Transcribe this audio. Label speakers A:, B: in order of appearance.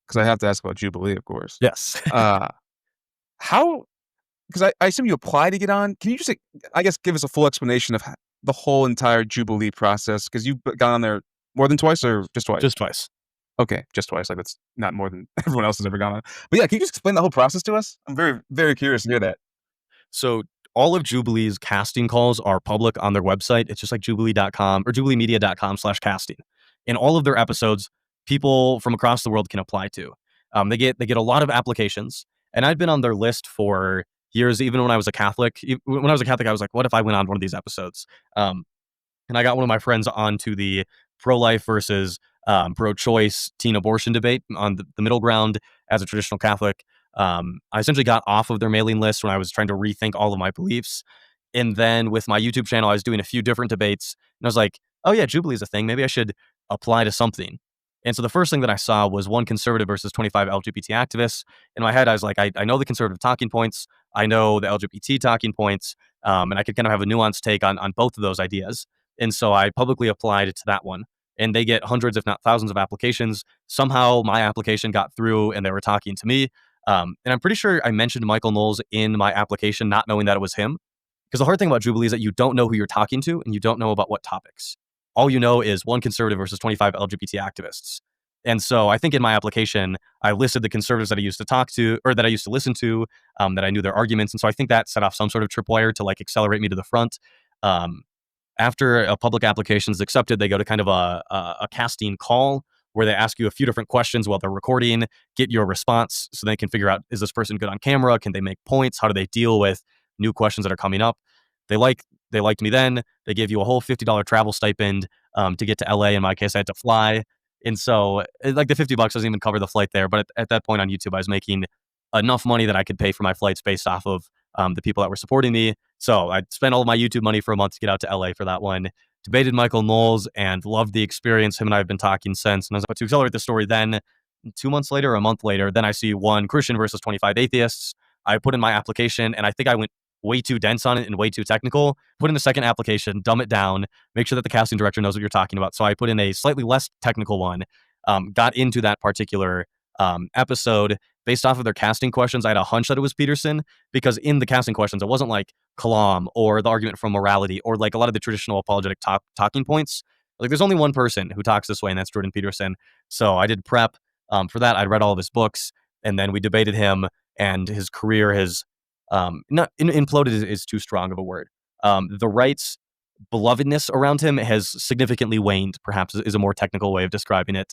A: because I have to ask about Jubilee, of course.
B: Yes.
A: Uh, how 'Cause I assume you apply to get on. Can you just, like, I guess, give us a full explanation of the whole entire Jubilee process? Because 'Cause you've gone on there more than twice or just twice?
B: Just twice.
A: Okay, just twice, like, that's not more than everyone else has ever gone on. But, yeah, can you just explain the whole process to us? I'm very, very curious to hear that.
B: So all of Jubilee's casting calls are public on their website. It's just like jubilee.com or jubileemedia.com/casting. In all of their episodes, people from across the world can apply to. They get a lot of applications, and I'd been on their list for years. Even when I was a Catholic, when I was a Catholic, I was like, "What if I went on one of these episodes?" Um, and I got one of my friends onto the pro-life versus pro-choice teen abortion debate on the middle ground as a traditional Catholic. I essentially got off of their mailing list when I was trying to rethink all of my beliefs. And then with my YouTube channel, I was doing a few different debates, and I was like, "Oh yeah, Jubilee is a thing. Maybe I should apply to something." And so the first thing that I saw was one conservative versus 25 LGBT activists. In my head, I was like, I know the conservative talking points, I know the LGBT talking points, and I could kind of have a nuanced take on both of those ideas. And so I publicly applied to that one. And they get hundreds, if not thousands, of applications. Somehow my application got through and they were talking to me. And I'm pretty sure I mentioned Michael Knowles in my application, not knowing that it was him. Because the hard thing about Jubilee is that you don't know who you're talking to and you don't know about what topics. All you know is one conservative versus 25 LGBT activists. And so I think in my application, I listed the conservatives that I used to talk to or that I used to listen to, that I knew their arguments. And so I think that set off some sort of tripwire to like accelerate me to the front. Um, After a public application is accepted, they go to kind of a casting call where they ask you a few different questions while they're recording, get your response so they can figure out, is this person good on camera? Can they make points? How do they deal with new questions that are coming up? They like they liked me then. They gave you a whole $50 travel stipend to get to LA. In my case, I had to fly. And so like the $50 doesn't even cover the flight there. But at that point on YouTube, I was making enough money that I could pay for my flights based off of the people that were supporting me. So I spent all of my YouTube money for a month to get out to LA for that one. Debated Michael Knowles and loved the experience. Him and I have been talking since. And I was about to accelerate the story then. 2 months later, or a month later, then I see one Christian versus 25 atheists. I put in my application and I think I went way too dense on it and way too technical. Put in the second application, dumb it down, make sure that the casting director knows what you're talking about. So I put in a slightly less technical one, got into that particular episode based off of their casting questions. I had a hunch that it was Peterson because in the casting questions, it wasn't like Kalam or the argument from morality or like a lot of the traditional apologetic talking points. Like there's only one person who talks this way, and that's Jordan Peterson. So I did prep for that. I read all of his books, and then we debated him, and his career has not imploded is too strong of a word. The right's belovedness around him has significantly waned, perhaps is a more technical way of describing it.